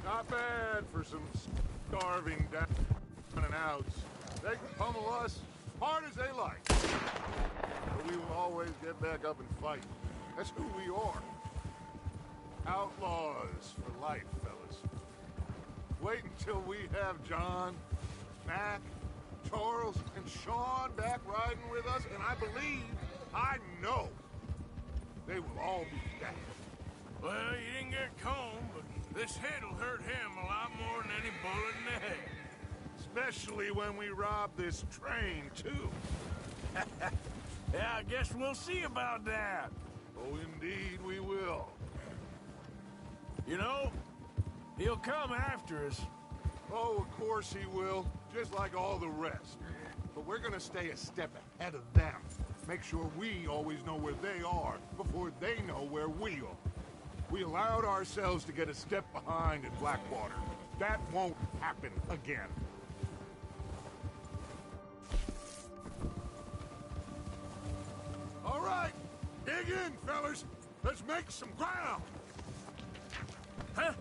Not bad for some starving down and outs. They can pummel us hard as they like. But we will always get back up and fight. That's who we are. Outlaws for life, fellas. Wait until we have John, Mac, Charles, and Sean back riding with us, and I know, they will all be dead. Well, you didn't get Combe, but this hit'll hurt him a lot more than any bullet in the head. Especially when we rob this train, too. Yeah, I guess we'll see about that. Oh, indeed we will. You know, he'll come after us. Oh, of course he will, just like all the rest. But we're gonna stay a step ahead of them. Make sure we always know where they are before they know where we are. We allowed ourselves to get a step behind in Blackwater. That won't happen again. All right, dig in, fellas. Let's make some ground. Huh?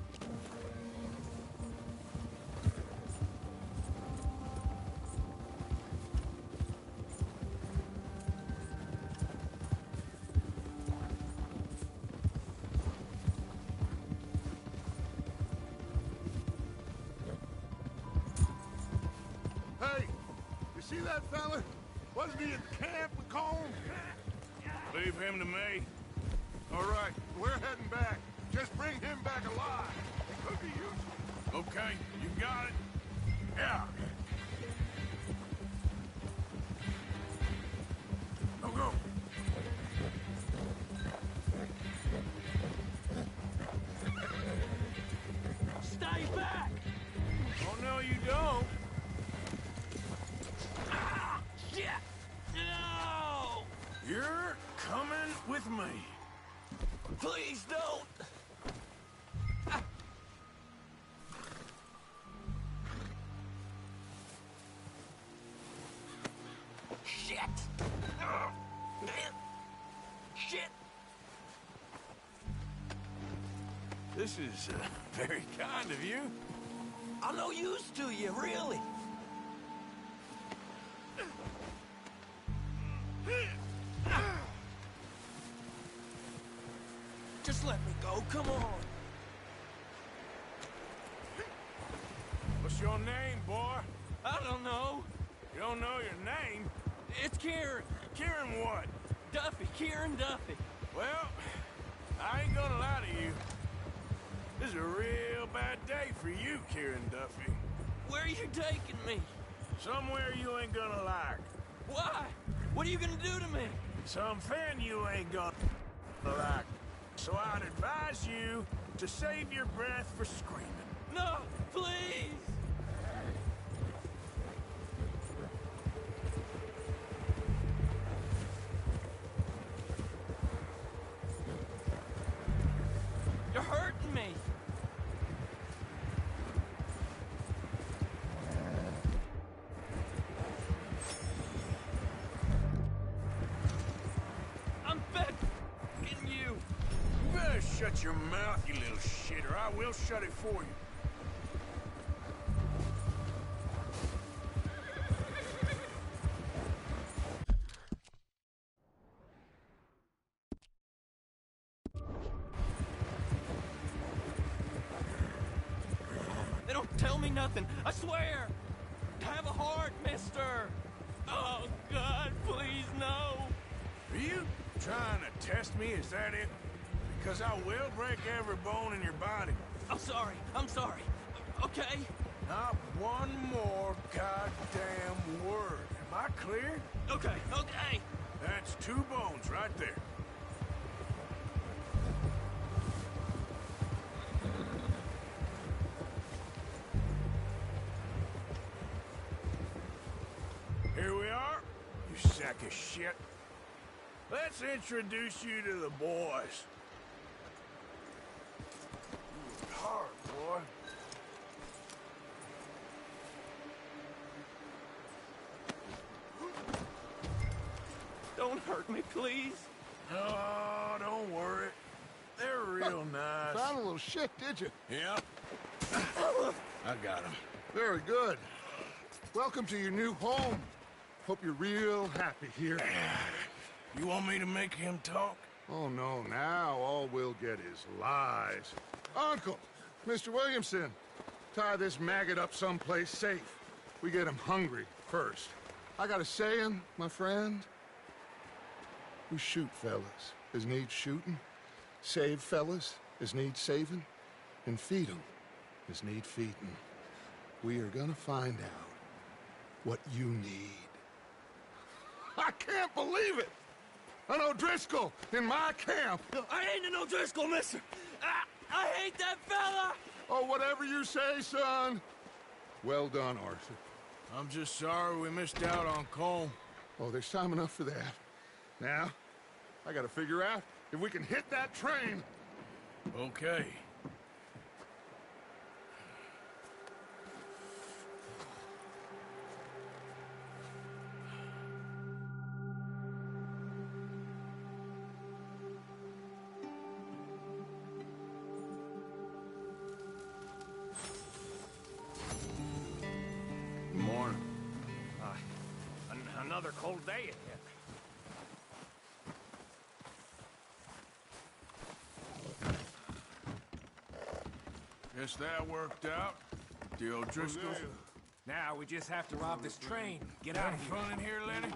Hey, you see that fella? Wasn't he at the camp with Combe? Leave him to me. All right, we're heading back. Just bring him back alive. He could be useful. Okay, you got it. Yeah. Go. Stay back! Oh, no, you don't. Ah, shit! No! You're coming with me. Please don't! Shit! Shit! This is very kind of you. I'm no use to you, really. Just let me go, come on. What's your name, boy? I don't know. You don't know your name? It's Kieran. Kieran what? Duffy, Kieran Duffy. Well, I ain't gonna lie to you. This is a real bad day for you, Kieran Duffy. Where are you taking me? Somewhere you ain't gonna like. Why? What are you gonna do to me? Something you ain't gonna like. So I'd advise you to save your breath for screaming. No, please! You're hurting me. I'm begging you. You better shut your mouth, you little shit, or I will shut it for you. They don't tell me nothing, I swear! Have a heart, mister! Oh, God, please, no! Are you trying to test me, is that it? Because I will break every bone in your body. I'm sorry, okay? Not one more goddamn word. Am I clear? Okay. That's 2 bones right there. Here we are, you sack of shit. Let's introduce you to the boys. You work hard, boy. Don't hurt me, please. No, don't worry. They're real nice. Found a little shit, did you? Yep. I got him. Very good. Welcome to your new home. Hope you're real happy here. You want me to make him talk? Oh, no, now all we'll get is lies. Uncle, Mr. Williamson, tie this maggot up someplace safe. We get him hungry first. I got a saying, my friend. We shoot fellas as need shooting, save fellas as need saving, and feed 'em as need feeding. We are gonna find out what you need. I can't believe it! An O'Driscoll in my camp! I ain't an O'Driscoll, mister! I hate that fella! Oh, whatever you say, son. Well done, Arthur. I'm just sorry we missed out on Cole. Oh, there's time enough for that. Now, I gotta figure out if we can hit that train. Okay. Good morning. Another cold day ahead. Guess that worked out. The O'Driscolls. Now we just have to rob this train. Get out Having of here. fun in here, Lenny?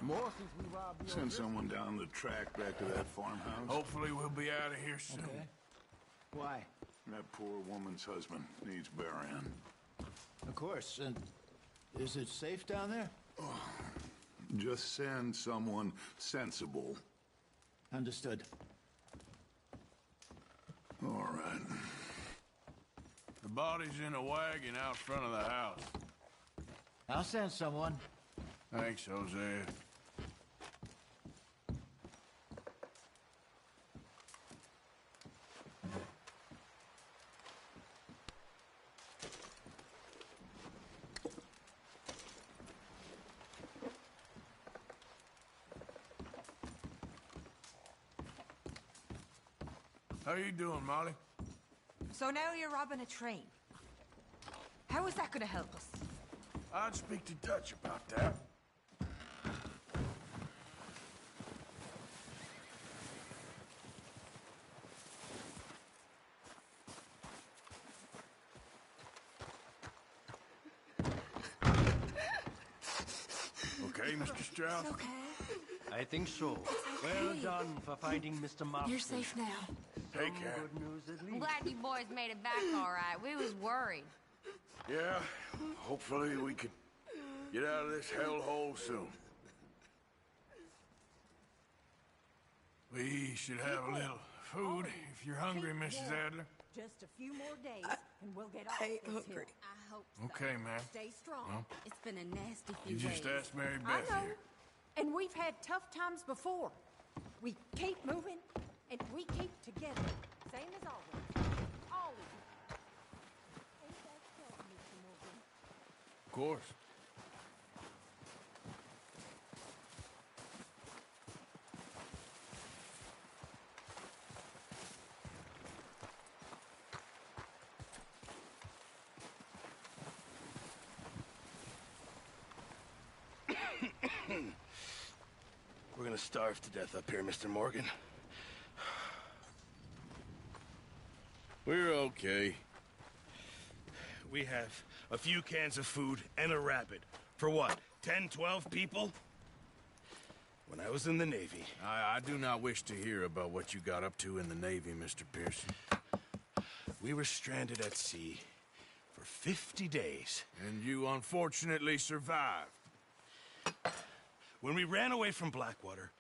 More since we robbed the Send someone down the track back to that farmhouse. Hopefully we'll be out of here soon. Okay. Why? That poor woman's husband needs burying. Of course. And is it safe down there? Just send someone sensible. Understood. All right. The body's in a wagon out front of the house. I'll send someone. Thanks, Jose. How you doing, Molly? So now you're robbing a train. How is that gonna help us? I'd speak to Dutch about that. Okay, Mr. Strauss? Okay. I think so. Well done for finding Mr. Moss. You're safe now. Take care. Good news at I'm least. glad you boys made it back all right. We was worried. Yeah, hopefully we can get out of this hellhole soon. We should have a little food if you're hungry, Mrs. Adler. Just a few more days, and we'll get off I ain't this hungry. hill. I hope so. Okay, ma'am. Stay strong. Well, It's been a nasty few you just days. asked Mary I Beth know, here. and we've had tough times before. We keep moving, and we keep together. Same as always. Always. Ain't that so, Mr. Morgan? Of course. We're gonna starve to death up here, Mr. Morgan. We're okay. We have a few cans of food and a rabbit. For what, 10, 12 people? When I was in the Navy, I do not wish to hear about what you got up to in the Navy, Mr. Pearson. we were stranded at sea for 50 days. And you unfortunately survived. When we ran away from Blackwater,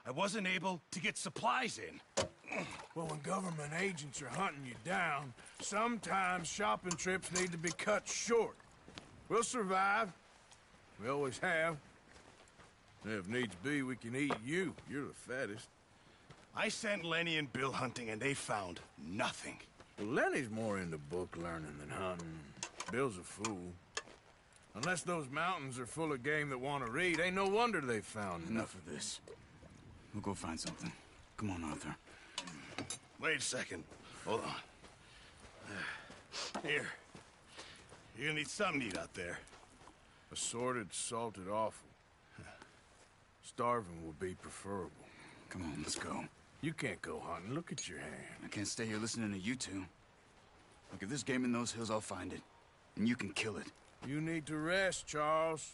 I wasn't able to get supplies in. Well, when government agents are hunting you down, sometimes shopping trips need to be cut short. We'll survive. We always have. And if needs be, we can eat you. You're the fattest. I sent Lenny and Bill hunting, and they found nothing. Well, Lenny's more into book learning than hunting. Bill's a fool. Unless those mountains are full of game that want to read, ain't no wonder they found Enough nothing. of this. We'll go find something. Come on, Arthur. Wait a second. Hold on. Here. You're gonna need something to eat out there. Assorted, salted offal. Starving will be preferable. Come on, let's go. You can't go hunting. Look at your hand. I can't stay here listening to you two. Look, if there's game in those hills, I'll find it. And you can kill it. You need to rest, Charles.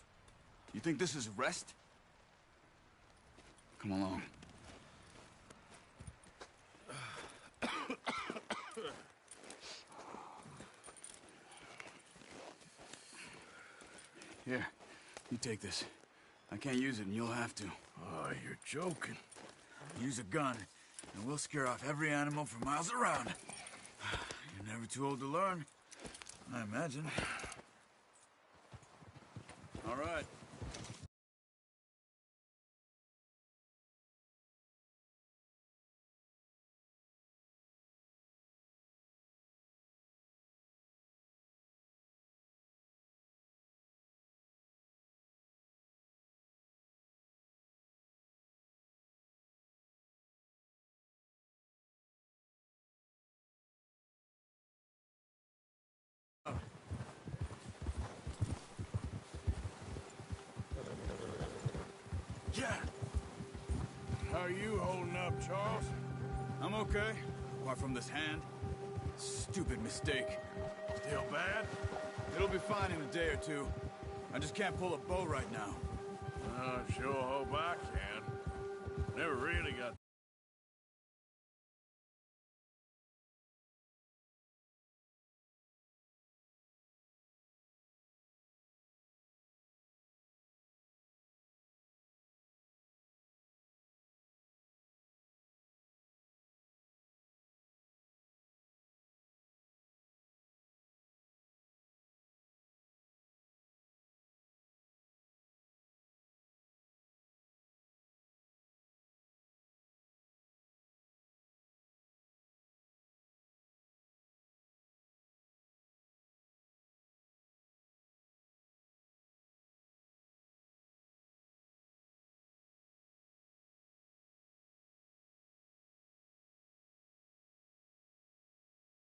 You think this is rest? Come along. Here, you take this. I can't use it, and you'll have to. Oh, you're joking. Use a gun, and we'll scare off every animal for miles around. You're never too old to learn, I imagine. All right. Yeah. How are you holding up, Charles? I'm okay, apart from this hand. Stupid mistake. Still bad? It'll be fine in a day or two. I just can't pull a bow right now. I sure hope I can. Never really got...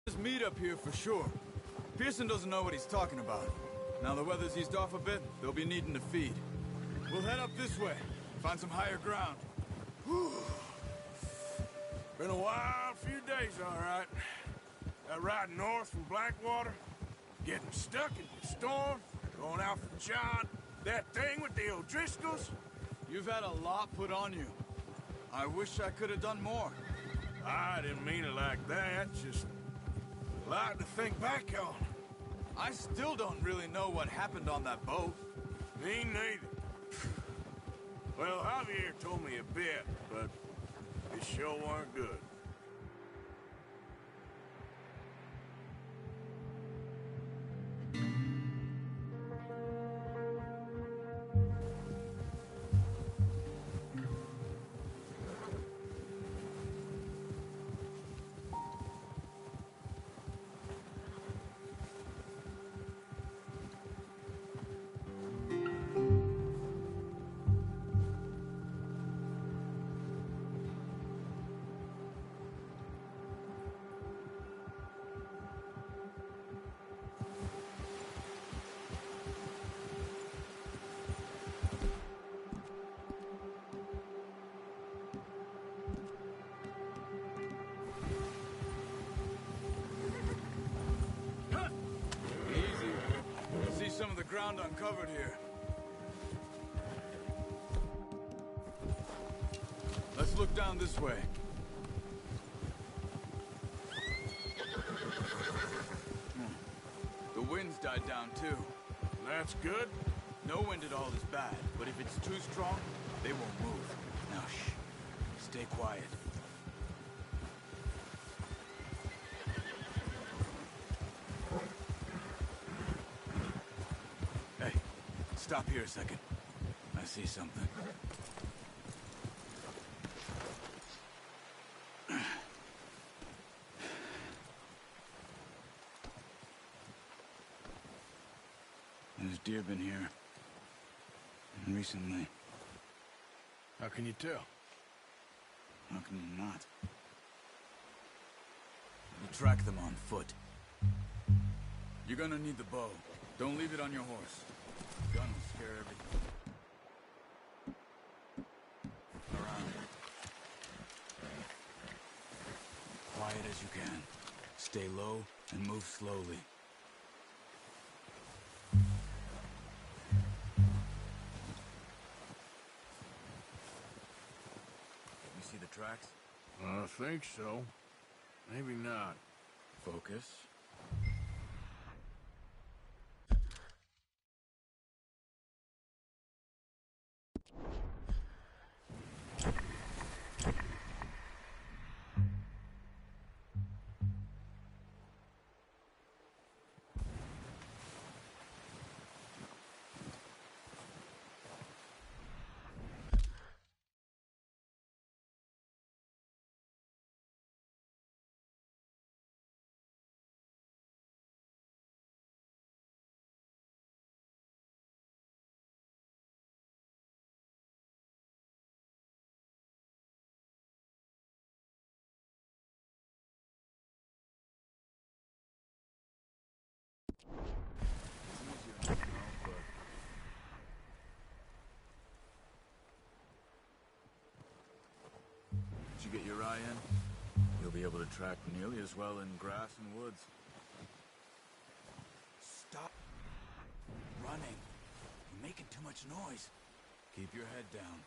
There's meat up here for sure. Pearson doesn't know what he's talking about. Now the weather's eased off a bit, they'll be needing to feed. We'll head up this way, find some higher ground. Whew. Been a wild few days, all right. That ride north from Blackwater, getting stuck in the storm, going out for John, that thing with the O'Driscolls. You've had a lot put on you. I wish I could have done more. I didn't mean it like that, just a lot to think back on. I still don't really know what happened on that boat. Me neither. Well, Javier told me a bit, but it sure weren't good. Some of the ground uncovered here. Let's look down this way. The wind's died down too. That's good. No wind at all is bad, but if it's too strong, they won't move. Now shh. Stay quiet. Stop here a second. I see something. There's deer been here. Recently. How can you tell? How can you not? We track them on foot. You're gonna need the bow. Don't leave it on your horse. Gun will scare everything. Around. Quiet as you can. Stay low and move slowly. You see the tracks? I think so. Maybe not. Focus. Did you get your eye in? You'll be able to track nearly as well in grass and woods. Stop running. You're making too much noise. Keep your head down.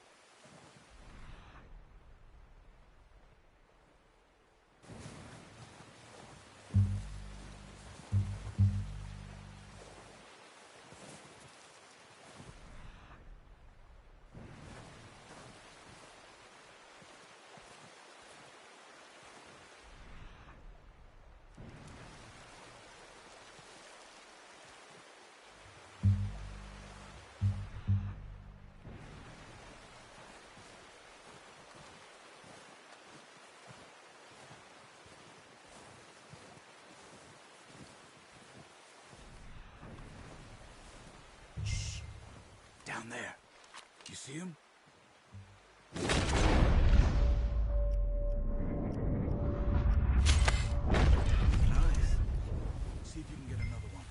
Down there. You see him? Nice. See if you can get another one.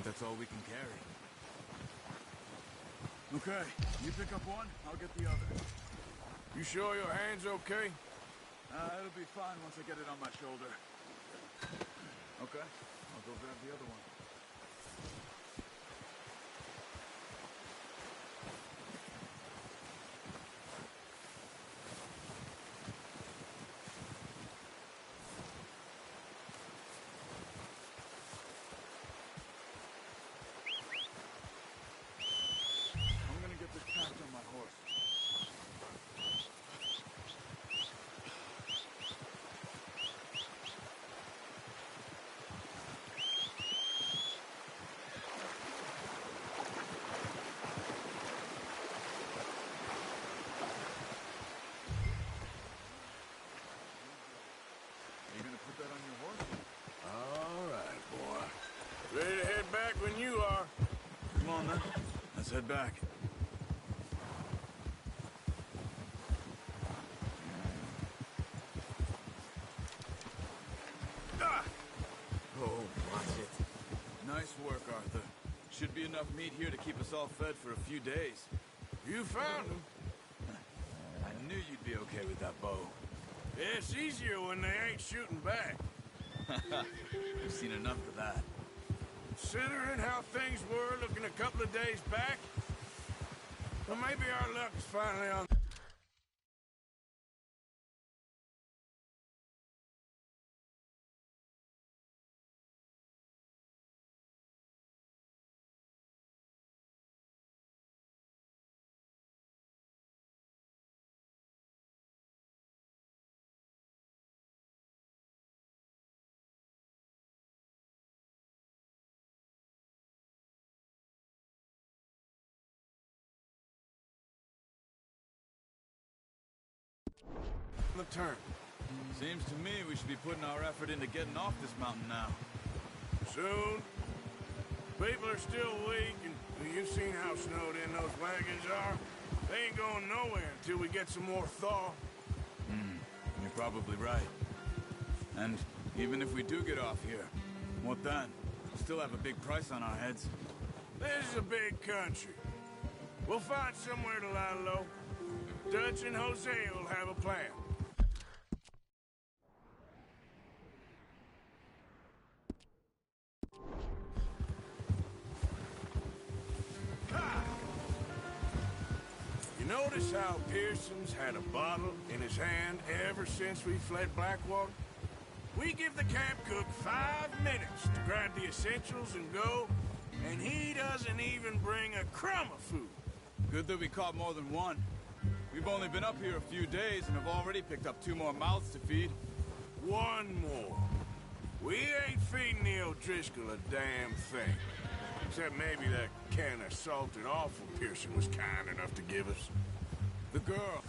That's all we can carry. Okay, you pick up one, I'll get the other. You sure your hand's okay? It'll be fine once I get it on my shoulder. Okay, I'll go grab the other one. Ready to head back when you are. Come on, then. Let's head back. Ah! Oh, watch it. Nice work, Arthur. Should be enough meat here to keep us all fed for a few days. You found him. I knew you'd be okay with that bow. Yeah, it's easier when they ain't shooting back. We've seen enough of that. Considering how things were looking a couple of days back, well, maybe our luck is finally on the turn. Seems to me we should be putting our effort into getting off this mountain now. Soon. People are still weak, and you've seen how snowed in those wagons are. They ain't going nowhere until we get some more thaw. You're probably right. And even if we do get off here, what then? We'll still have a big price on our heads. This is a big country. We'll find somewhere to lie low. Dutch and Jose will have a plan. You notice how Pearson's had a bottle in his hand ever since we fled Blackwater? We give the camp cook 5 minutes to grab the essentials and go, and he doesn't even bring a crumb of food. Good that we caught more than one. We've only been up here a few days and have already picked up 2 more mouths to feed. One more. We ain't feeding the O'Driscoll a damn thing. Except maybe that can of salted offal Pearson was kind enough to give us. The girl.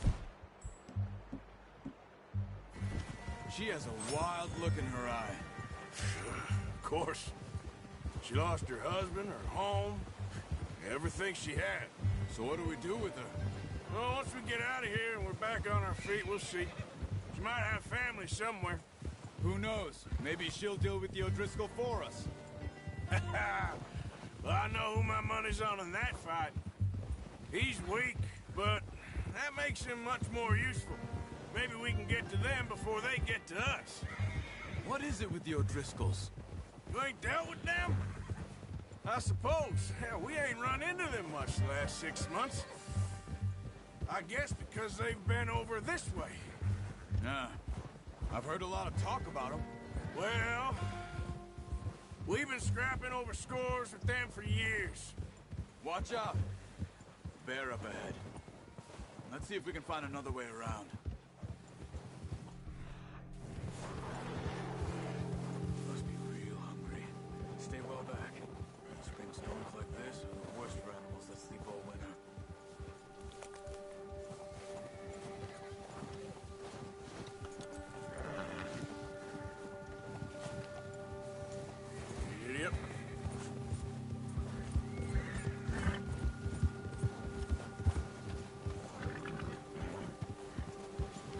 She has a wild look in her eye. Of course. She lost her husband, her home, everything she had. So what do we do with her? Well, once we get out of here and we're back on our feet, we'll see. She might have family somewhere. Who knows? Maybe she'll deal with the O'Driscoll for us. Well, I know who my money's on in that fight. He's weak, but that makes him much more useful. Maybe we can get to them before they get to us. What is it with the O'Driscolls? You ain't dealt with them? I suppose. Hell, we ain't run into them much the last 6 months. I guess because they've been over this way. Nah. I've heard a lot of talk about them. Well, we've been scrapping over scores with them for years. Watch out. Bear up ahead. Let's see if we can find another way around. Must be real hungry. Stay well back. Spring storms like this are the worst for animals that sleep all winter. Yep.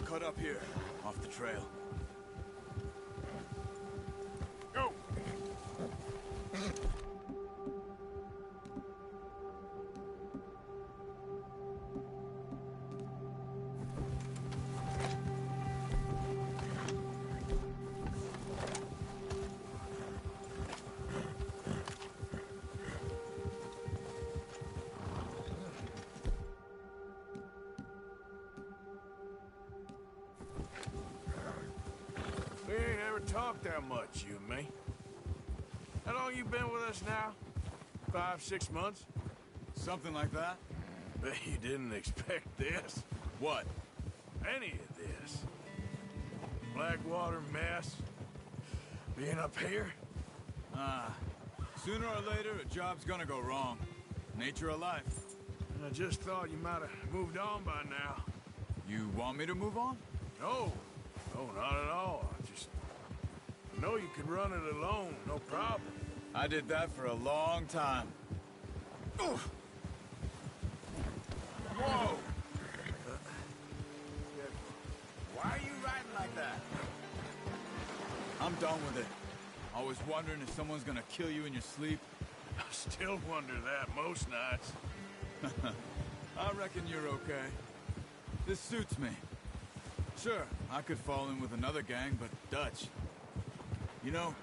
Cut up here, off the trail. Go! We ain't ever talked that much, you and me. How long you been with us now? 5, 6 months? Something like that? Bet you didn't expect this. What? Any of this. Blackwater mess. Being up here. Sooner or later, a job's gonna go wrong. Nature of life. I just thought you might have moved on by now. You want me to move on? No. No, not at all. I know you could run it alone, no problem. I did that for a long time. Whoa! Why are you riding like that? I'm done with it. Always wondering if someone's gonna kill you in your sleep. I still wonder that most nights. I reckon you're okay. This suits me. Sure, I could fall in with another gang, but Dutch. You know,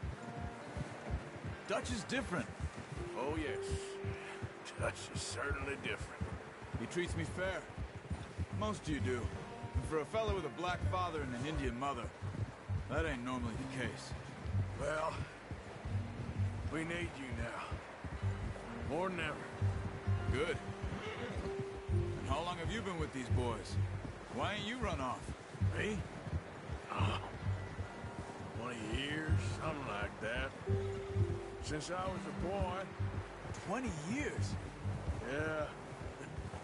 Dutch is different. Oh, yes. Dutch is certainly different. He treats me fair. Most of you do. And for a fellow with a black father and an Indian mother, that ain't normally the case. Well, we need you now. More than ever. Good. And how long have you been with these boys? Why ain't you run off? Me? 20 years, something like that. Since I was a boy. 20 years? Yeah.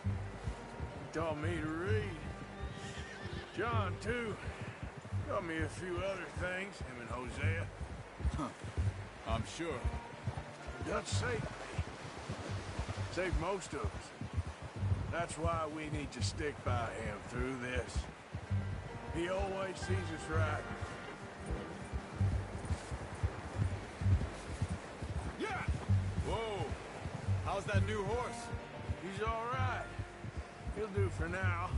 He taught me to read. John, too. Got me a few other things, him and Hosea. I'm sure. Dutch saved me. Saved most of us. That's why we need to stick by him through this. He always sees us right. Yeah! Whoa! How's that new horse? He's all right. He'll do for now.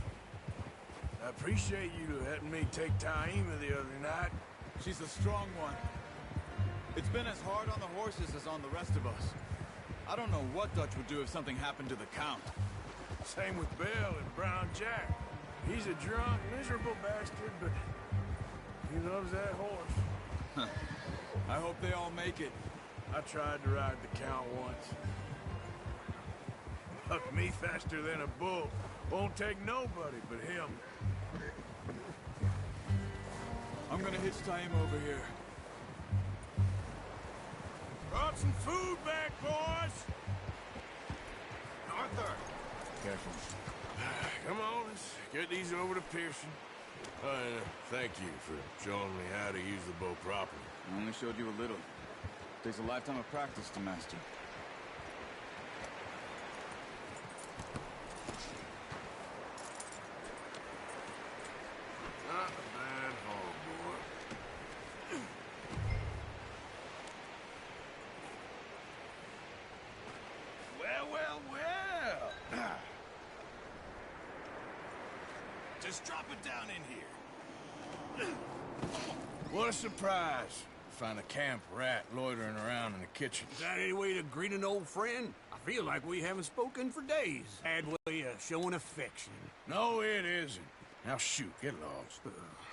I appreciate you letting me take Taima the other night. She's a strong one. It's been as hard on the horses as on the rest of us. I don't know what Dutch would do if something happened to the Count. Same with Bill and Brown Jack. He's a drunk, miserable bastard, but he loves that horse. I hope they all make it. I tried to ride the Count once. Bucked me faster than a bull. Won't take nobody but him. I'm gonna hitch Taima over here. Brought some food back, boys! Arthur! Careful. Come on, let's get these over to Pearson. Thank you for showing me how to use the bow properly. I only showed you a little. Takes a lifetime of practice to master. Not a bad haul, boy. Well, well, well. Just drop it down in here. What a surprise. Find a camp rat loitering around in the kitchen. Is that any way to greet an old friend? I feel like we haven't spoken for days. Bad way of showing affection. No, it isn't. Now shoot, get lost.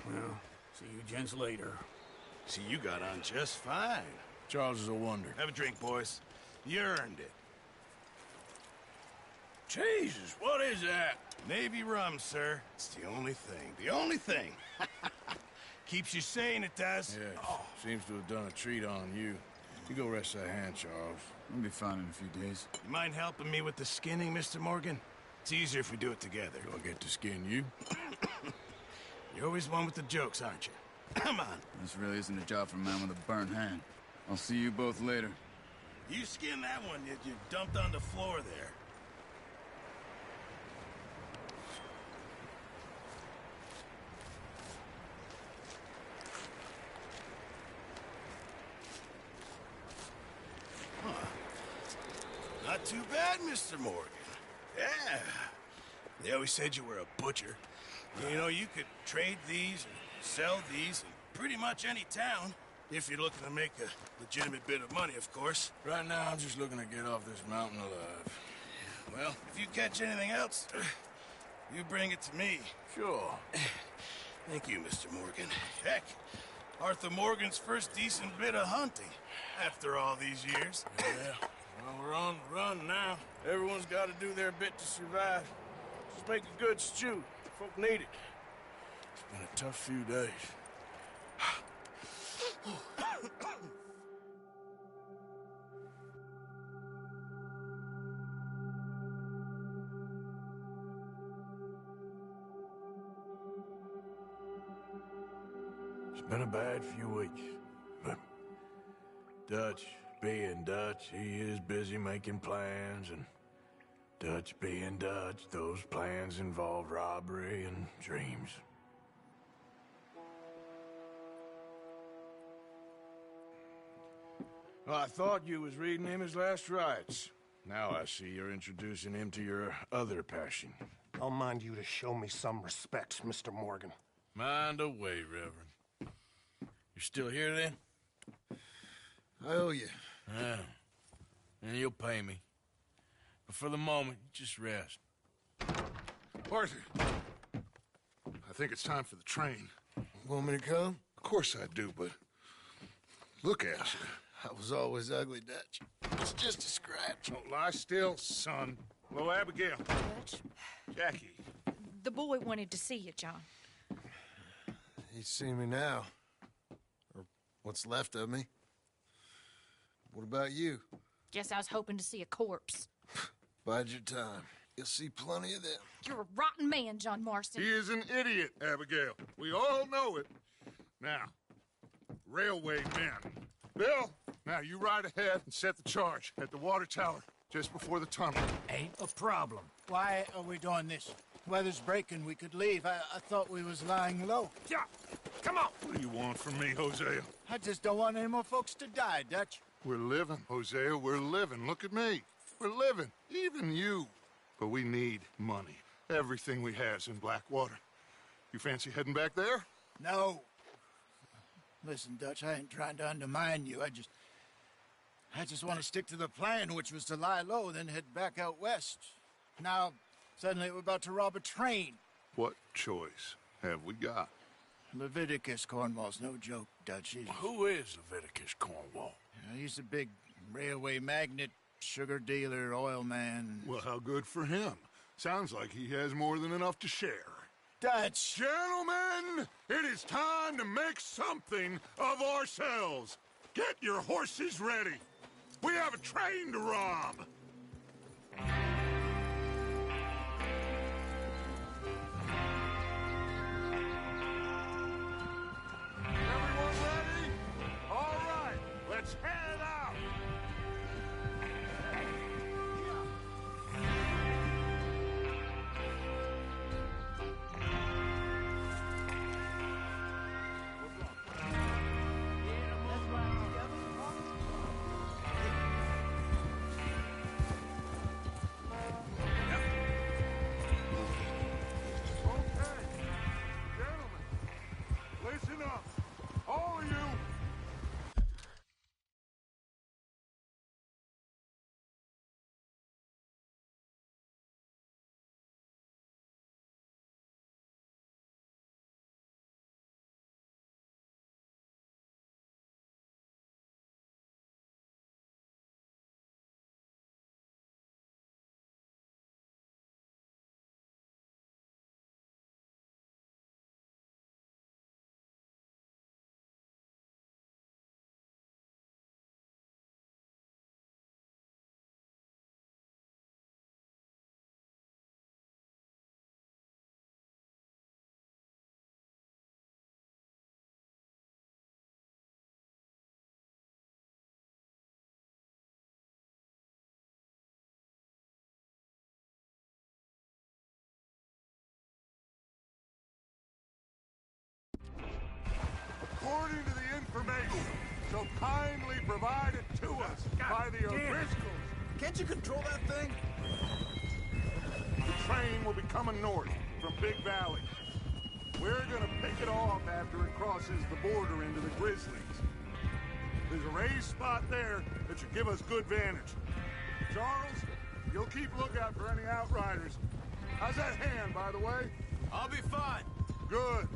Well, see you gents later. See, you got on just fine. Charles is a wonder. Have a drink, boys. You earned it. Jesus, what is that? Navy rum, sir. It's the only thing. The only thing. Keeps you sane, it does. Yeah, seems to have done a treat on you. You go rest that hand, Charles. I'll be fine in a few days. You mind helping me with the skinning, Mr. Morgan? It's easier if we do it together. Do I get to skin you? You're always one with the jokes, aren't you? Come on. This really isn't a job for a man with a burnt hand. I'll see you both later. You skin that one that you dumped on the floor there. Not too bad, Mr. Morgan. Yeah. They always said you were a butcher. You know, you could trade these and sell these in pretty much any town. If you're looking to make a legitimate bit of money, of course. Right now, I'm just looking to get off this mountain alive. Well, if you catch anything else, you bring it to me. Sure. Thank you, Mr. Morgan. Heck, Arthur Morgan's first decent bit of hunting after all these years. Yeah. Well, we're on the run now. Everyone's got to do their bit to survive. Just make a good stew. Folk need it. It's been a tough few days. It's been a bad few weeks, but Dutch being Dutch, he is busy making plans, and Dutch being Dutch, those plans involve robbery and dreams. Well, I thought you was reading him his last rites. Now I see you're introducing him to your other passion. I'll mind you to show me some respect, Mr. Morgan. Mind away, Reverend. You're still here, then? I owe you. Yeah. And you'll pay me. But for the moment, just rest. Arthur, I think it's time for the train. Want me to come? Of course I do, but look at you. I was always ugly, Dutch. It's just a scratch. Don't lie still, son. Hello, Abigail. Dutch, Jackie. the boy wanted to see you, John. He's seen me now. Or what's left of me. What about you? Guess I was hoping to see a corpse. Bide your time. You'll see plenty of them. You're a rotten man, John Marston. He is an idiot, Abigail. We all know it. Now, railway men. Bill, now you ride ahead and set the charge at the water tower just before the tunnel. Ain't a problem. Why are we doing this? Weather's breaking. We could leave. I thought we was lying low. Yeah, come on. What do you want from me, Hosea? I just don't want any more folks to die, Dutch. We're living, Hosea. We're living. Look at me. We're living. Even you. But we need money. Everything we have's in Blackwater. You fancy heading back there? No. Listen, Dutch, I ain't trying to undermine you. I just want to stick to the plan, which was to lie low, then head back out west. Now, suddenly we're about to rob a train. What choice have we got? Leviticus Cornwall's no joke, Dutch. Who is Leviticus Cornwall? He's a big railway magnate, sugar dealer, oil man. Well, how good for him. Sounds like he has more than enough to share. Dutch! Gentlemen, it is time to make something of ourselves. Get your horses ready. We have a train to rob. Everyone ready? All right, let's head out. According to the information so kindly provided to us by the O'Driscolls. Can't you control that thing? The train will be coming north from Big Valley. We're gonna pick it off after it crosses the border into the Grizzlies. There's a raised spot there that should give us good vantage. Charles, you'll keep lookout for any outriders. How's that hand, by the way? I'll be fine. Good.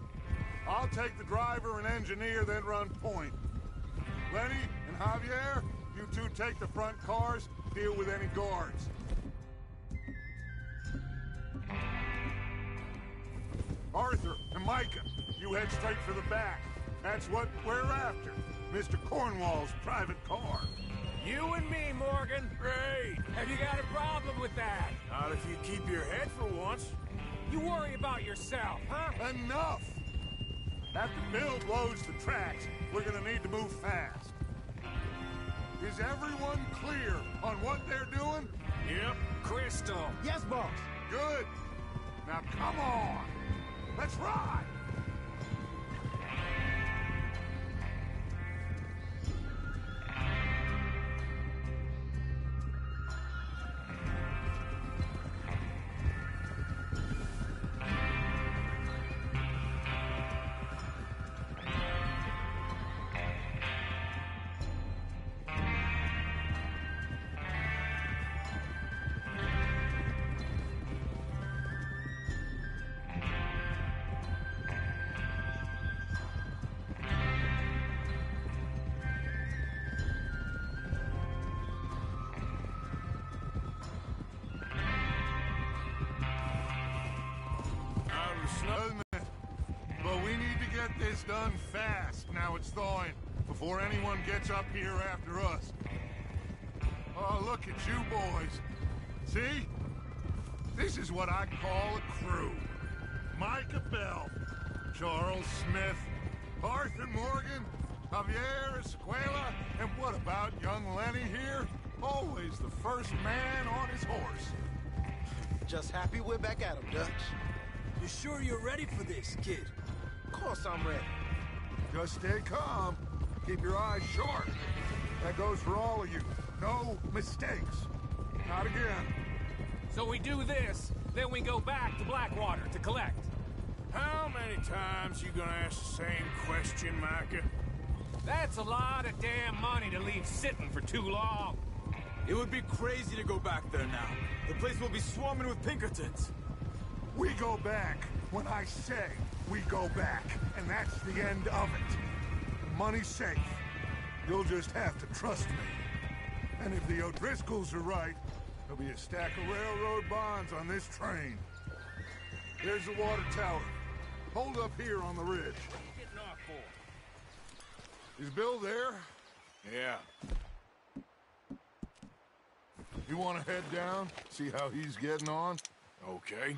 I'll take the driver and engineer, then run point. Lenny and Javier, you two take the front cars, deal with any guards. Arthur and Micah, you head straight for the back. That's what we're after. Mr. Cornwall's private car. You and me, Morgan. Great. Have you got a problem with that? Not if you keep your head for once. You worry about yourself, huh? Enough! After Bill blows the tracks, we're gonna need to move fast. Is everyone clear on what they're doing? Yep. Crystal. Yes, boss. Good. Now come on. Let's ride. But we need to get this done fast, now it's thawing, before anyone gets up here after us. Oh, look at you boys. See? This is what I call a crew. Micah Bell, Charles Smith, Arthur Morgan, Javier Escuela, and what about young Lenny here? Always the first man on his horse. Just happy we're back at him, Dutch. You sure you're ready for this, kid? Of course I'm ready. Just stay calm. Keep your eyes sharp. That goes for all of you. No mistakes. Not again. So we do this, then we go back to Blackwater to collect. How many times you gonna ask the same question, Micah? That's a lot of damn money to leave sitting for too long. It would be crazy to go back there now. The place will be swarming with Pinkertons. We go back when I say we go back, and that's the end of it. Money's safe. You'll just have to trust me. And if the O'Driscolls are right, there'll be a stack of railroad bonds on this train. There's the water tower. Hold up here on the ridge. What are you getting off for? Is Bill there? Yeah. You want to head down, see how he's getting on? Okay.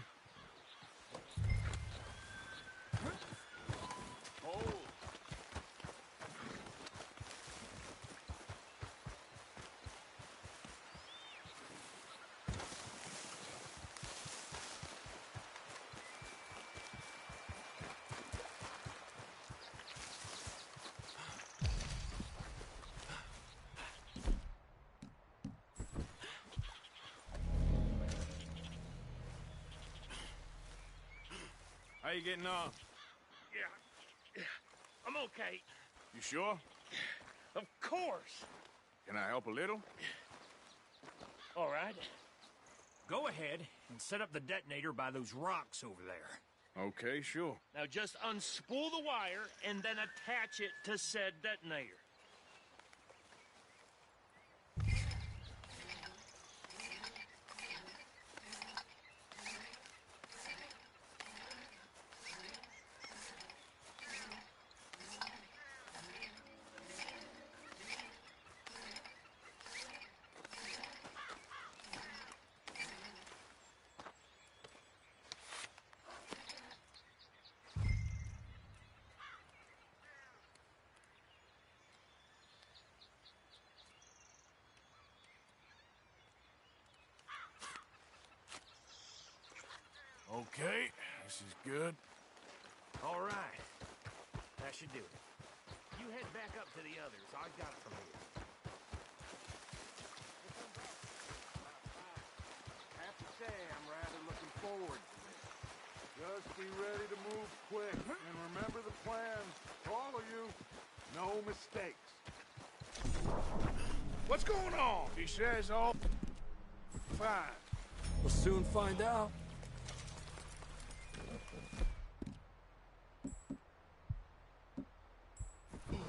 How you getting on? Yeah, I'm okay. You sure? Of course. Can I help a little? All right. Go ahead and set up the detonator by those rocks over there. Okay, sure. Now just unspool the wire and then attach it to said detonator. Okay, this is good. All right. That should do it. You head back up to the others. I got it from here. I have to say, I'm rather looking forward to this. Just be ready to move quick, and remember the plan. All of you, no mistakes. What's going on? He says all fine. We'll soon find out.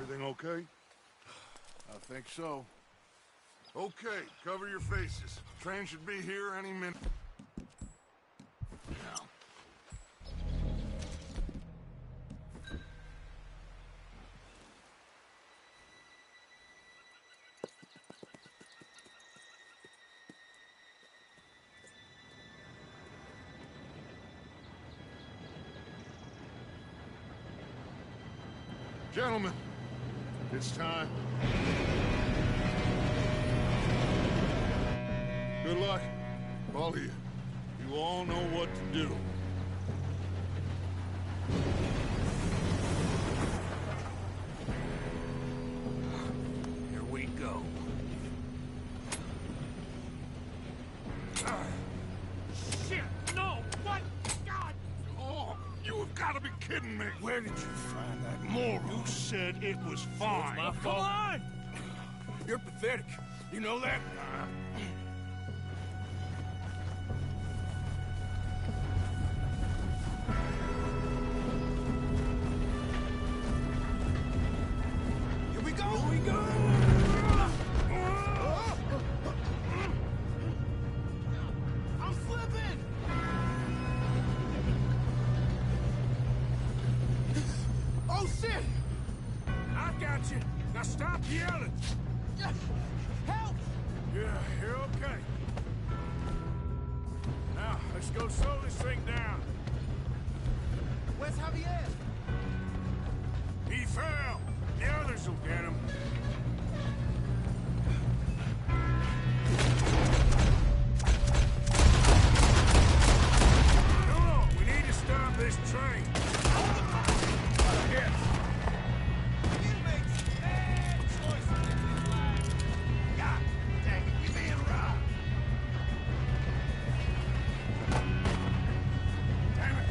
Everything okay? I think so. Okay, cover your faces. Train should be here any minute. Now. Gentlemen, it's time. Good luck, all of you. You all know what to do. Here we go. Shit! No! What? God! Oh, you have got to be kidding me. Where did you find that moron? You said it was fine. My fault. Come on! You're pathetic. You know that? Here we go! Here we go! I'm slipping! Oh, shit! I got you. Now stop yelling. Help! Yeah, you're okay. Now, let's Let's go slow this thing down. Where's Javier? He fell. The others will get him. Come on, we need to stop this train. Yes. You make some bad choices in this life. God dang it, we being robbed. Damn it.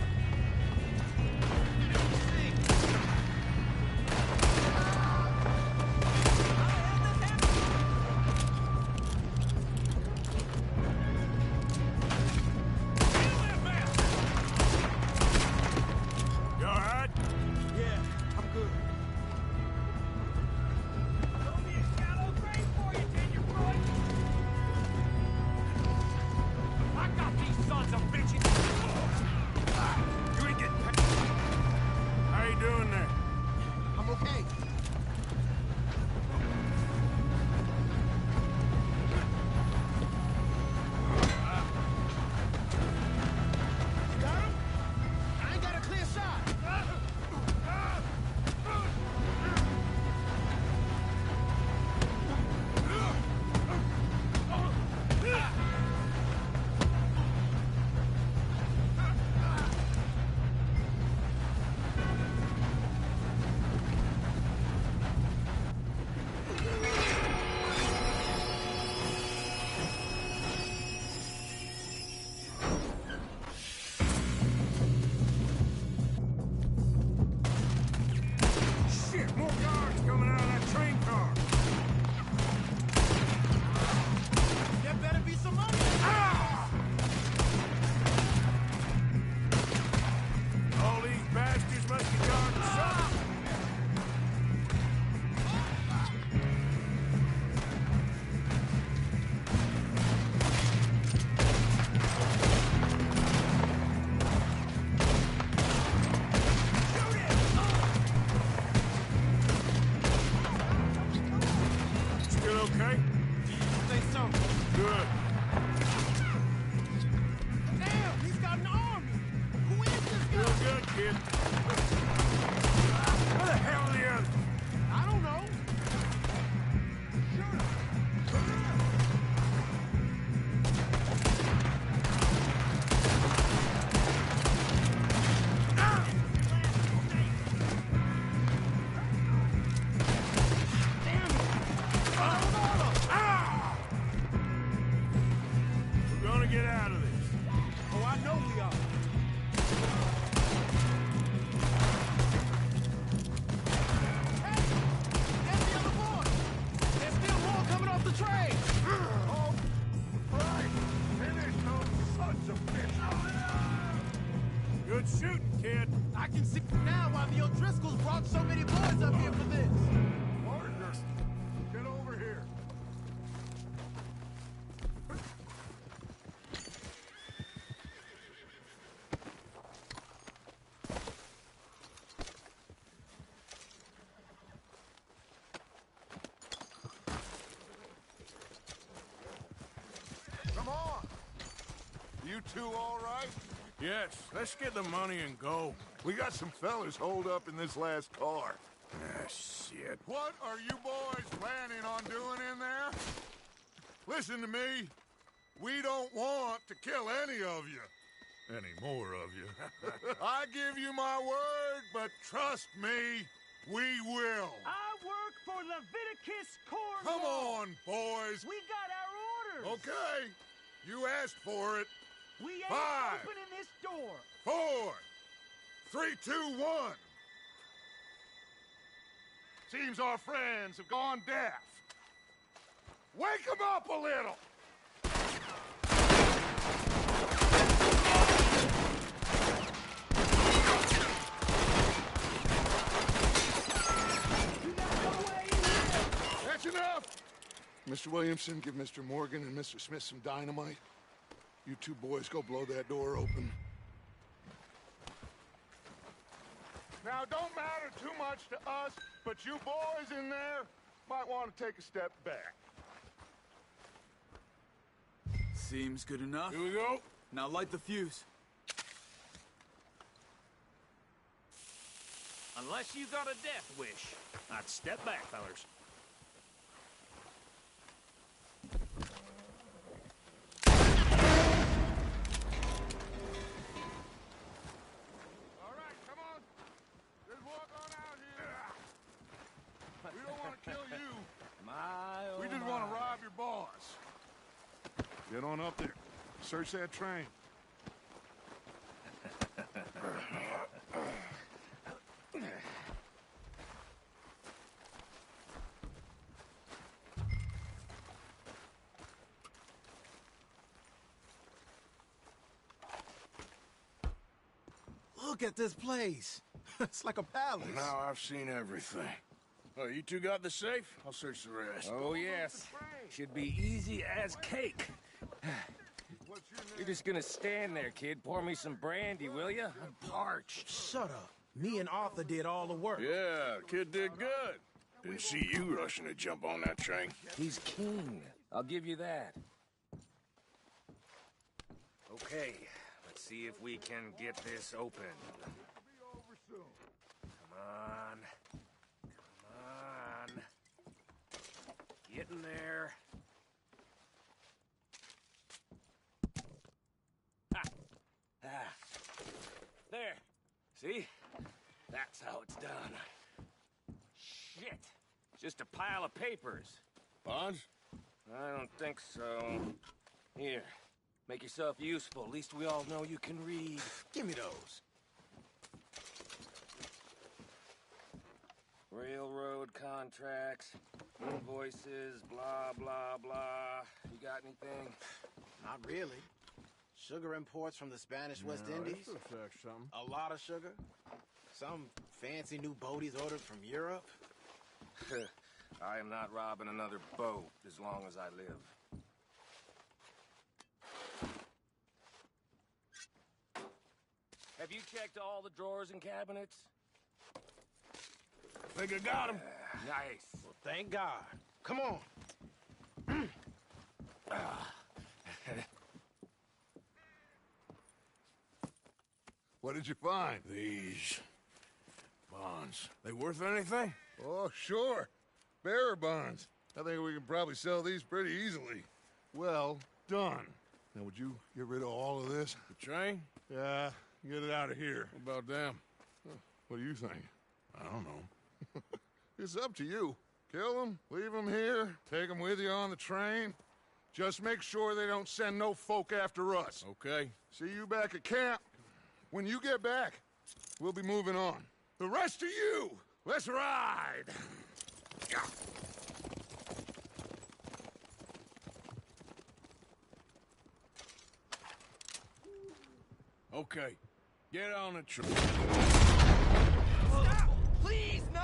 You all right? Yeah, I'm good. There'll be a shallow grave for you, tenderfoot. I got these sons of bitches. You ain't getting paid. How you doing there? I'm okay. You got him? I ain't got a clear shot. Shit, more guards coming out of that train car. There better be some money. All these bastards must be guarding something. Still okay? I think so. Good. Damn, he's got an army. Who is this guy? Real good, kid. Where the hell are the others? I don't know. We're gonna get out of this. Oh, I know we are. Hey, there's the other boy. There's still more coming off the train. Oh, right. Finish those sons of bitches. Good shooting, kid. I can see now why the O'Driscolls brought so many boys up here for this. Partner, get over here. Come on. You two all right? Yes, let's get the money and go. We got some fellas holed up in this last car. Ah, shit. What are you boys planning on doing in there? Listen to me. We don't want to kill any of you. Any more of you. I give you my word, but trust me, we will. I work for Leviticus Corps. Come on, boys. We got our orders. Okay. You asked for it. We ain't 5, opening this door. 4, 3, 2, 1. Seems our friends have gone deaf. Wake them up a little. That's enough. Mr. Williamson, give Mr. Morgan and Mr. Smith some dynamite. You two boys go blow that door open. Now, don't matter too much to us, but you boys in there might want to take a step back. Seems good enough. Here we go. Now light the fuse. Unless you got a death wish, I'd step back, fellers. All right, come on. Just walk on out here. We don't want to kill you. We just want to rob your boss. Get on up there. Search that train. Look at this place. It's like a palace. Now I've seen everything. Oh, you two got the safe? I'll search the rest. Oh, yes. Should be easy as cake. You're just gonna stand there, kid. Pour me some brandy, will you? I'm parched. Shut up. Me and Arthur did all the work. Yeah, kid did good. Didn't see you rushing to jump on that train. He's king. I'll give you that. Okay, let's see if we can get this open. Come on. Come on. Get in there. Ah. Ah. There. See? That's how it's done. Shit. It's just a pile of papers. Bonds? I don't think so. Here. Make yourself useful. At least we all know you can read. Give me those. Railroad contracts, invoices, blah, blah, blah. You got anything? Not really. Sugar imports from the Spanish West Indies. Something. A lot of sugar. Some fancy new boat he's ordered from Europe. I am not robbing another boat as long as I live. Have you checked all the drawers and cabinets? Think I got him. Nice. Well, thank God. Come on. What did you find? These bonds. They worth anything? Oh, sure. Bearer bonds. I think we can probably sell these pretty easily. Well done. Now, would you get rid of all of this? The train? Yeah, get it out of here. What about them? What do you think? I don't know. It's up to you. Kill them, leave them here, take them with you on the train. Just make sure they don't send no folk after us. Okay. See you back at camp. When you get back, we'll be moving on. The rest of you, let's ride! Okay. Get on the train. Stop! Please, no!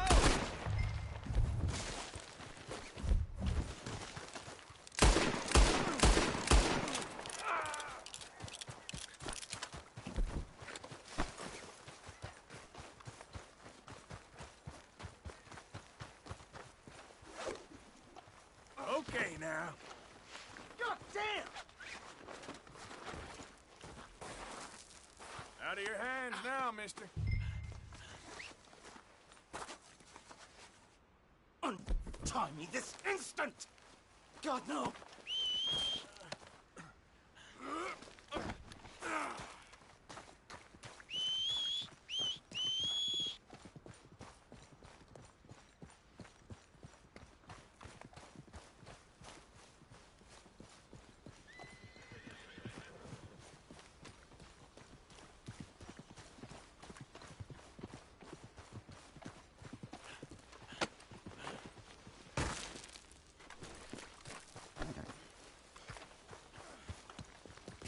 Okay, now. God damn! Out of your hands now, mister. Untie me this instant! God, no!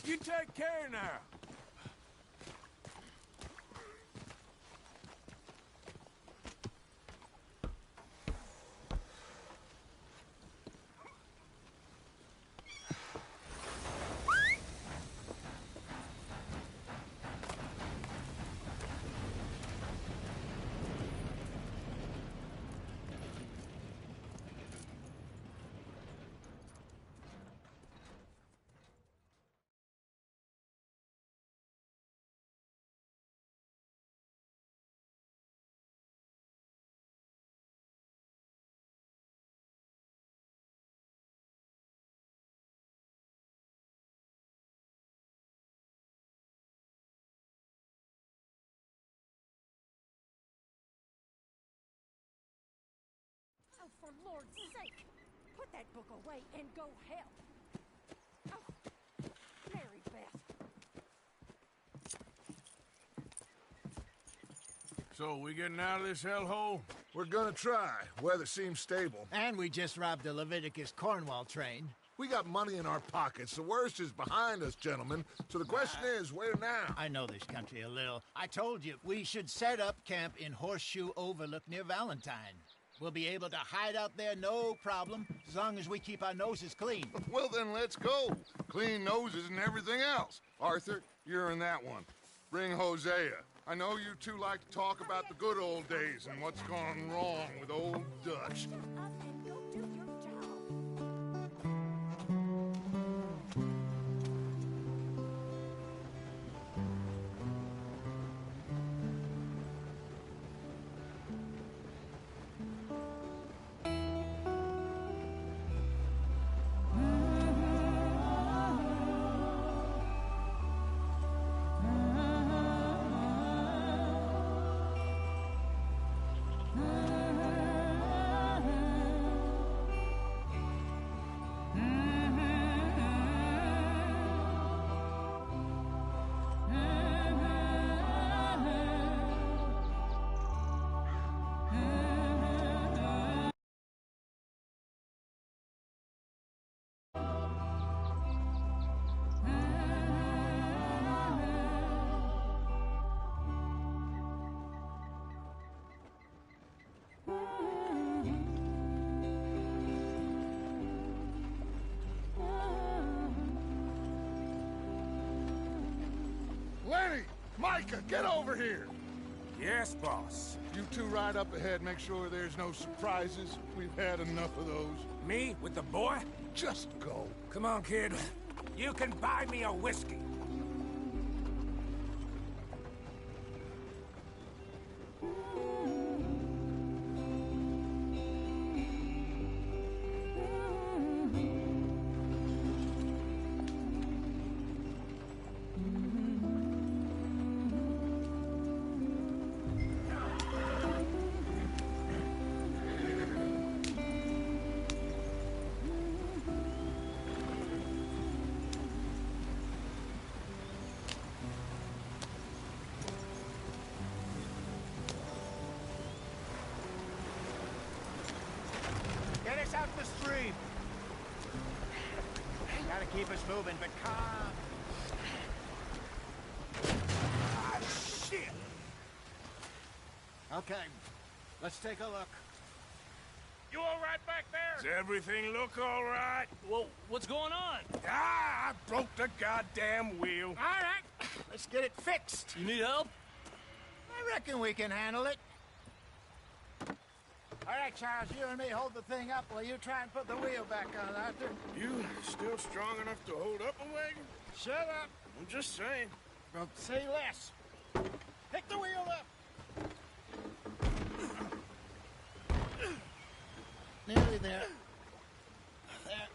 You take care now. Lord's sake! Put that book away and go help. Oh, Mary Beth. So, we getting out of this hellhole? We're gonna try. Weather seems stable. And we just robbed the Leviticus Cornwall train. We got money in our pockets. The worst is behind us, gentlemen. So the question is, where now? I know this country a little. I told you, we should set up camp in Horseshoe Overlook near Valentine. We'll be able to hide out there, no problem, as long as we keep our noses clean. Well, then let's go. Clean noses and everything else. Arthur, you're in that one. Bring Hosea. I know you two like to talk about the good old days and what's gone wrong with old Dutch. Lenny! Micah, get over here! Yes, boss. You two ride up ahead, make sure there's no surprises. We've had enough of those. Me with the boy? Just go. Come on, kid. You can buy me a whiskey. Get us out the stream. Gotta keep us moving, but calm. Ah, shit! Okay, let's take a look. You all right back there? Does everything look all right? Well, what's going on? Ah, I broke the goddamn wheel. All right, let's get it fixed. You need help? I reckon we can handle it. All right, Charles, you and me hold the thing up while you try and put the wheel back on, Arthur. You still strong enough to hold up a wagon? Shut up. I'm just saying. Well, say less. Pick the wheel up. Nearly there. There.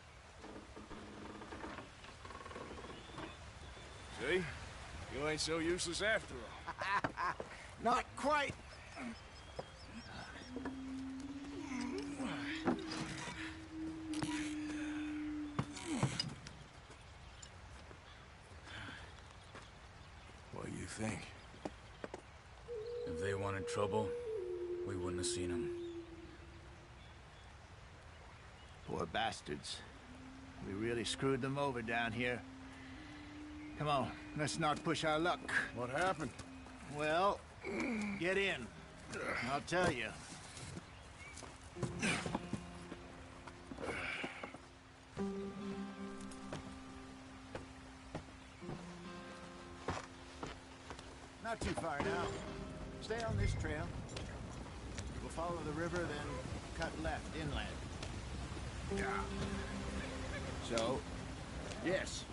See? You ain't so useless after all. Not quite. What do you think? If they wanted trouble, we wouldn't have seen them. Poor bastards. We really screwed them over down here. Come on, let's not push our luck. What happened? Well, get in. I'll tell you. Not too far now. Stay on this trail. We'll follow the river, then cut left inland. So, yes.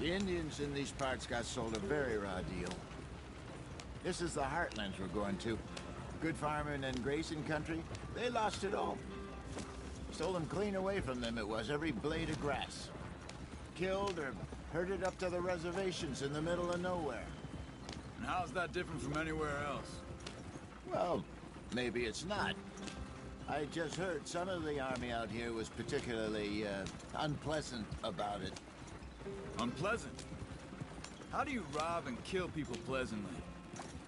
The Indians in these parts got sold a very raw deal. This is the heartlands we're going to. Good farming and grazing country. They lost it all. Stole them clean away from them, it was, every blade of grass. Killed or herded up to the reservations in the middle of nowhere. And how's that different from anywhere else? Well, maybe it's not. I just heard some of the army out here was particularly unpleasant about it. Unpleasant? How do you rob and kill people pleasantly?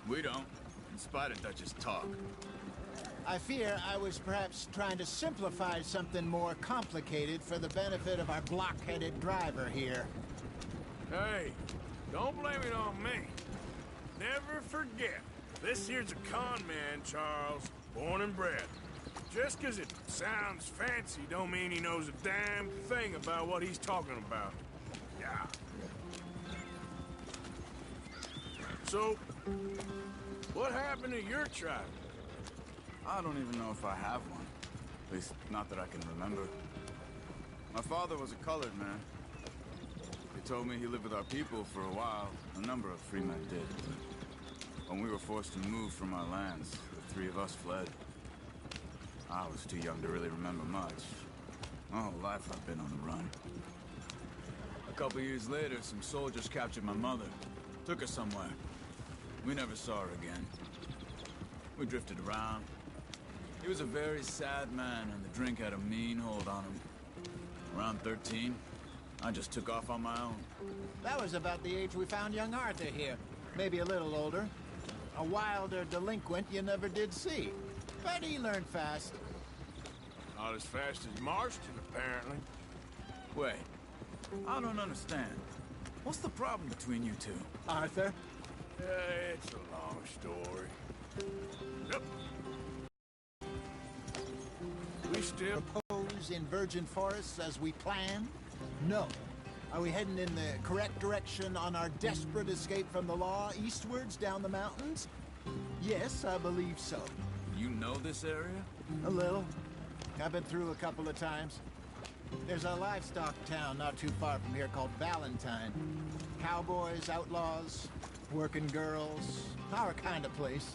We don't, in spite of Dutch's talk. I fear I was perhaps trying to simplify something more complicated for the benefit of our block-headed driver here. Hey, don't blame it on me. Never forget, this here's a con man, Charles, born and bred. Just 'cause it sounds fancy don't mean he knows a damn thing about what he's talking about. Yeah. So, what happened to your tribe? I don't even know if I have one. At least, not that I can remember. My father was a colored man. He told me he lived with our people for a while. A number of free men did. When we were forced to move from our lands, the three of us fled. I was too young to really remember much. My whole life I've been on the run. A couple years later, some soldiers captured my mother. Took her somewhere. We never saw her again. We drifted around. He was a very sad man, and the drink had a mean hold on him. Around 13, I just took off on my own. That was about the age we found young Arthur here. Maybe a little older. A wilder delinquent you never did see. But he learned fast. Not as fast as Marston, apparently. Wait, I don't understand. What's the problem between you two? Arthur? It's a long story. Yep. We still propose in virgin forests as we planned? No. Are we heading in the correct direction on our desperate escape from the law eastwards down the mountains? Yes, I believe so. You know this area? A little. I've been through a couple of times. There's a livestock town not too far from here called Valentine. Cowboys, outlaws, working girls, our kind of place.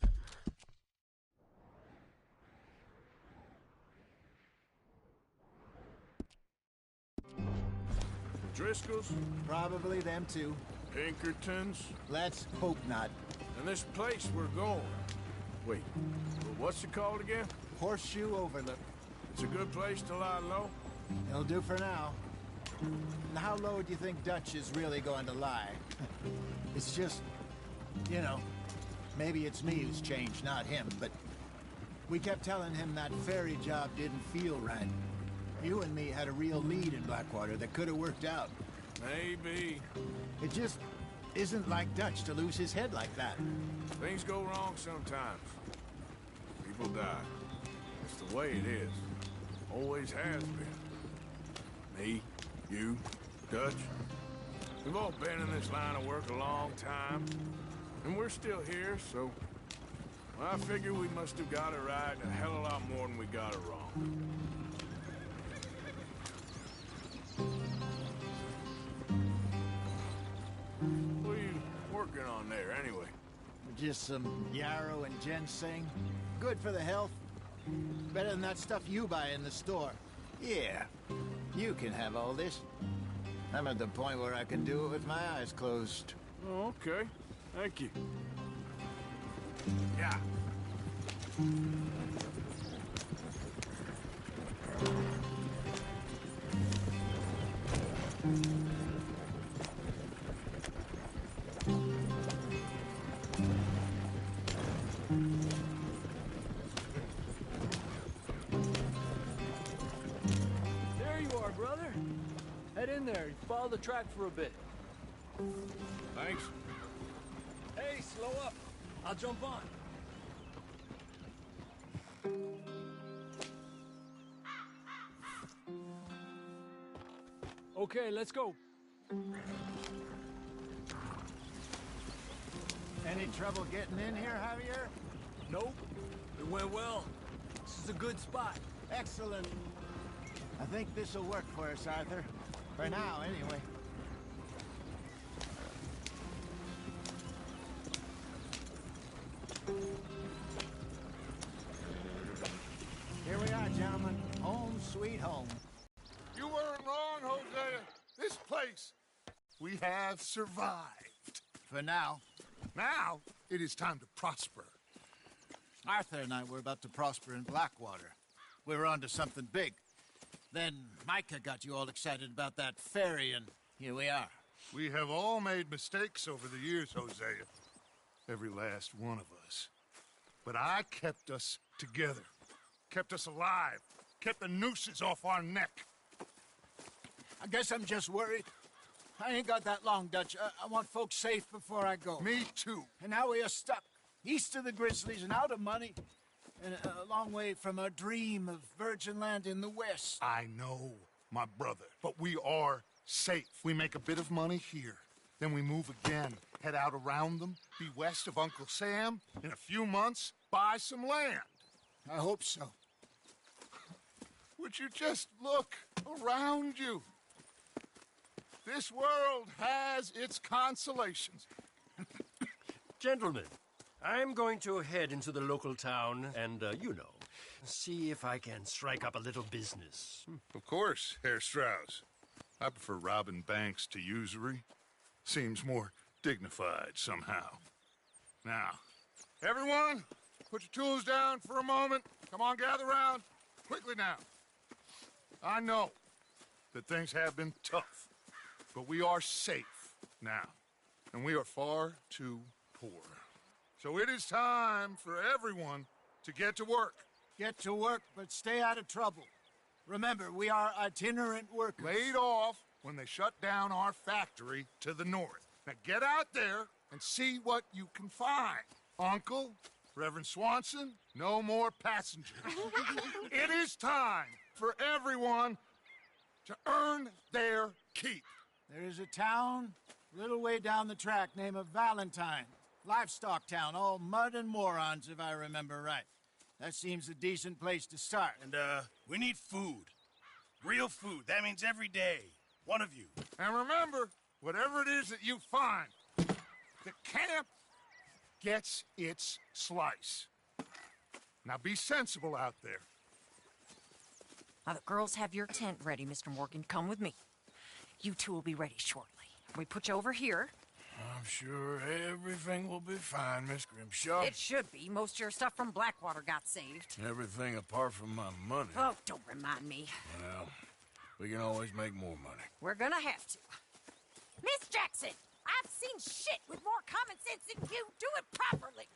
Driscolls? Probably them too. Pinkertons? Let's hope not. And this place we're going. Wait, what's it called again? Horseshoe Overlook. It's a good place to lie low? It'll do for now. And how low do you think Dutch is really going to lie? It's just, you know, maybe it's me who's changed, not him, but we kept telling him that ferry job didn't feel right. You and me had a real lead in Blackwater that could have worked out. Maybe. It just isn't like Dutch to lose his head like that. Things go wrong sometimes. People die. It's the way it is. Always has been. Me, you, Dutch. We've all been in this line of work a long time. And we're still here, so... well, I figure we must have got it right a hell of a lot more than we got it wrong. What are you working on there, anyway? Just some yarrow and ginseng. Good for the health. Better than that stuff you buy in the store. Yeah, you can have all this. I'm at the point where I can do it with my eyes closed. Oh, okay. Thank you. Yeah. There you are, brother. Head in there and follow the track for a bit. Thanks. Hey, slow up. I'll jump on. Okay, let's go. Any trouble getting in here, Javier? Nope. It went well. This is a good spot. Excellent. I think this'll work for us, Arthur. For now, anyway. Here we are, gentlemen. Home sweet home. You weren't wrong, Hosea. This place, we have survived. For now. Now, it is time to prosper. Arthur and I were about to prosper in Blackwater. We were onto something big. Then Micah got you all excited about that ferry, and here we are. We have all made mistakes over the years, Hosea. Every last one of us. But I kept us together. Kept us alive. Kept the nooses off our neck. I guess I'm just worried. I ain't got that long, Dutch. I want folks safe before I go. Me too. And now we are stuck. East of the Grizzlies and out of money. And a long way from our dream of virgin land in the west. I know, my brother. But we are safe. We make a bit of money here. Then we move again. Head out around them. Be west of Uncle Sam. In a few months, buy some land. I hope so. Would you just look around you? This world has its consolations. Gentlemen, I'm going to head into the local town and, see if I can strike up a little business. Of course, Herr Strauss. I prefer robbing banks to usury. Seems more dignified somehow. Now, everyone, put your tools down for a moment. Come on, gather round. Quickly now. I know that things have been tough, but we are safe now, and we are far too poor. So it is time for everyone to get to work. Get to work, but stay out of trouble. Remember, we are itinerant workers. Laid off when they shut down our factory to the north. Now get out there and see what you can find. Uncle, Reverend Swanson, no more passengers. It is time for everyone to earn their keep. There is a town a little way down the track named Valentine. Livestock town, all mud and morons, if I remember right. That seems a decent place to start. And, we need food. Real food. That means every day. One of you. And remember, whatever it is that you find, the camp gets its slice. Now be sensible out there. Now, the girls have your tent ready, Mr. Morgan. Come with me. You two will be ready shortly. We put you over here. I'm sure everything will be fine, Miss Grimshaw. It should be. Most of your stuff from Blackwater got saved. Everything apart from my money. Oh, don't remind me. Well, we can always make more money. We're gonna have to. Miss Jackson, I've seen shit with more common sense than you. Do it properly.